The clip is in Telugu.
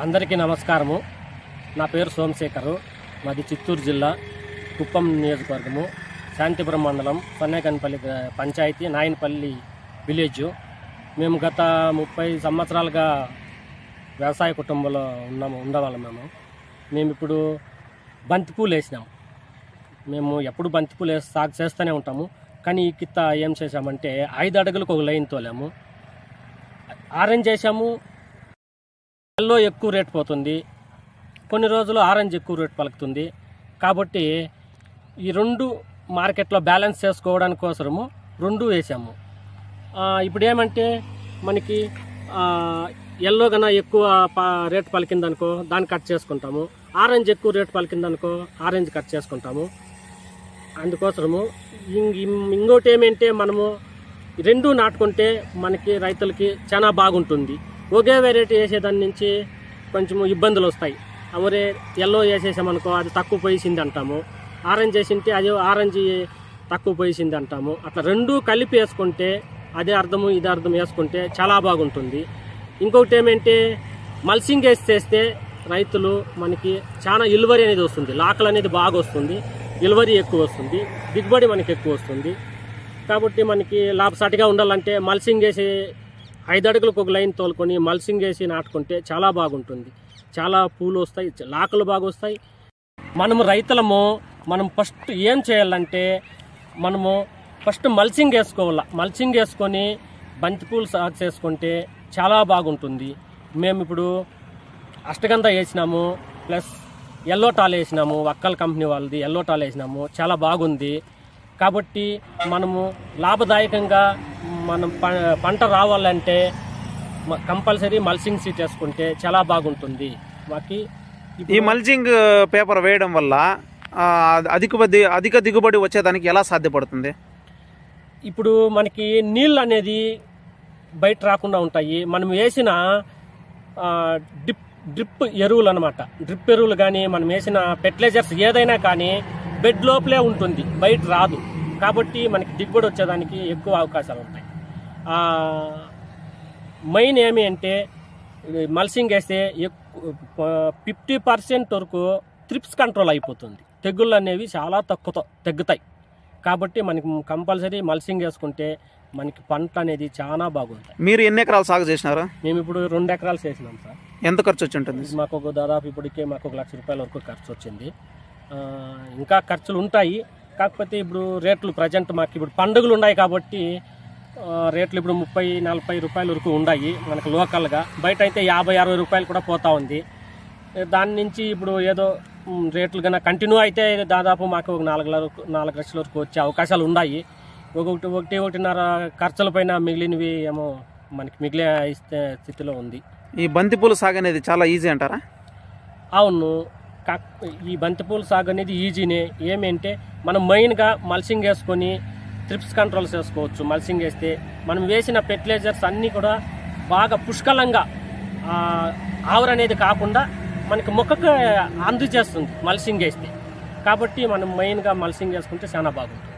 అందరికీ నమస్కారము. నా పేరు సోమశేఖరు. మాది చిత్తూరు జిల్లా కుప్పం నియోజకవర్గము, శాంతిపురం మండలం, సన్నేకన్పల్లి పంచాయతీ, నాయనపల్లి విలేజ్. మేము గత 30 సంవత్సరాలుగా వ్యవసాయ కుటుంబంలో ఉండవాళ్ళం. మేము ఇప్పుడు బంతిపూలు వేసినాము. మేము ఎప్పుడు బంతిపూలు సాగు చేస్తూనే ఉంటాము. కానీ ఈ కిత్త ఏం చేసామంటే 5 అడుగులకు ఒక లైన్ తోలాము. ఆరెంజ్ వేసాము. ఎల్లో ఎక్కువ రేట్ పోతుంది, కొన్ని రోజులు ఆరెంజ్ ఎక్కువ రేట్ పలుకుతుంది. కాబట్టి ఈ రెండు మార్కెట్లో బ్యాలెన్స్ చేసుకోవడానికి కోసము రెండు వేసాము. ఇప్పుడు ఏమంటే మనకి ఎల్లో కన్నా ఎక్కువ రేట్ పలికిందనుకో దాన్ని కట్ చేసుకుంటాము, ఆరెంజ్ ఎక్కువ రేట్ పలికిందనుకో ఆరెంజ్ కట్ చేసుకుంటాము. అందుకోసము ఇంకోటి ఏమంటే మనము రెండు నాటుకుంటే మనకి రైతులకి చాలా బాగుంటుంది. ఒకే వెరైటీ వేసేదాని నుంచి కొంచెం ఇబ్బందులు వస్తాయి. అవరే ఎల్లో వేసేసామనుకో అది తక్కువ పోయింది అంటాము, ఆరెంజ్ వేసింటే అది ఆరెంజ్ తక్కువ పోయింది అంటాము. అట్లా రెండు కలిపి వేసుకుంటే అదే అర్థము ఇది అర్థం వేసుకుంటే చాలా బాగుంటుంది. ఇంకొకటి ఏమంటే మల్సింగ్ వేస్తే రైతులు మనకి చాలా ఇలువరి అనేది వస్తుంది, లాకలు అనేది బాగా వస్తుంది, ఇలువరి ఎక్కువ వస్తుంది, దిగుబడి మనకి ఎక్కువ వస్తుంది. కాబట్టి మనకి లాభసాటిగా ఉండాలంటే మల్సింగ్ వేసి 5 అడుగులకు ఒక లైన్ తోలుకొని మల్సింగ్ వేసి నాటుకుంటే చాలా బాగుంటుంది. చాలా పూలు వస్తాయి, లాకలు బాగా వస్తాయి. మనము రైతులము మనం ఫస్ట్ ఏం చేయాలంటే మనము ఫస్ట్ మల్సింగ్ వేసుకోవాలి. మల్సింగ్ వేసుకొని బంతిపూలు సాగు చేసుకుంటే చాలా బాగుంటుంది. మేము ఇప్పుడు అష్టగంధ వేసినాము, ప్లస్ ఎల్లో టాల్ వేసినాము, వక్కల్ కంపెనీ వాళ్ళది ఎల్లో టాల్ వేసినాము, చాలా బాగుంది. కాబట్టి మనము లాభదాయకంగా మనం పంట రావాలంటే కంపల్సరీ మల్చింగ్ సీట్ వేసుకుంటే చాలా బాగుంటుంది. మాకి ఈ మల్చింగ్ పేపర్ వేయడం వల్ల అధిక దిగుబడి వచ్చేదానికి ఎలా సాధ్యపడుతుంది? ఇప్పుడు మనకి నీళ్ళు అనేది బయట రాకుండా ఉంటాయి. మనం వేసిన డ్రిప్ ఎరువులు అనమాట, డ్రిప్ ఎరువులు కానీ మనం వేసిన ఫెర్టిలైజర్స్ ఏదైనా కానీ బెడ్ లోపలే ఉంటుంది, బయట రాదు. కాబట్టి మనకి దిగుబడి వచ్చేదానికి ఎక్కువ అవకాశాలు ఉంటాయి. మెయిన్ ఏమి అంటే మల్సింగ్ వేస్తే 50% వరకు త్రిప్స్ కంట్రోల్ అయిపోతుంది, తెగుళ్ళు అనేవి చాలా తగ్గుతాయి. కాబట్టి మనకి కంపల్సరీ మల్సింగ్ వేసుకుంటే మనకి పంట అనేది చాలా బాగుంటుంది. మీరు ఎన్ని ఎకరాలు సాగు చేసినారు? మేము ఇప్పుడు 2 ఎకరాలు చేసినాం సార్. ఎంత ఖర్చు వచ్చి ఉంటుంది? మాకు దాదాపు ఇప్పటికే మాకు 1 లక్ష రూపాయల వరకు ఖర్చు వచ్చింది. ఇంకా ఖర్చులు ఉంటాయి. కాకపోతే ఇప్పుడు రేట్లు ప్రజెంట్ మాకు ఇప్పుడు పండుగలు ఉన్నాయి కాబట్టి రేట్లు ఇప్పుడు 30-40 రూపాయల వరకు ఉన్నాయి మనకు లోకల్గా. బయట అయితే 50-60 రూపాయలు కూడా పోతా ఉంది. దాని నుంచి ఇప్పుడు ఏదో రేట్లు కన్నా కంటిన్యూ అయితే దాదాపు మాకు 4 లక్షల వరకు వచ్చే అవకాశాలు ఉన్నాయి. 1-1.5 ఖర్చుల పైన మిగిలినవి ఏమో మనకి మిగిలే ఇస్తే స్థితిలో ఉంది. ఈ బంతిపూల సాగు అనేది చాలా ఈజీ అంటారా? అవును, ఈ బంతిపూల సాగు అనేది ఈజీనే. ఏమంటే మనం మెయిన్గా మల్సింగ్ వేసుకొని త్రిప్స్ కంట్రోల్ చేసుకోవచ్చు. మల్సింగ్ వేస్తే మనం వేసిన ఫెర్టిలైజర్స్ అన్నీ కూడా బాగా పుష్కలంగా ఆవర్ అనేది కాకుండా మనకి మొక్కకు అందజేస్తుంది మల్సింగ్ వేస్తే. కాబట్టి మనం మెయిన్గా మల్సింగ్ వేసుకుంటే చాలా బాగుంటుంది.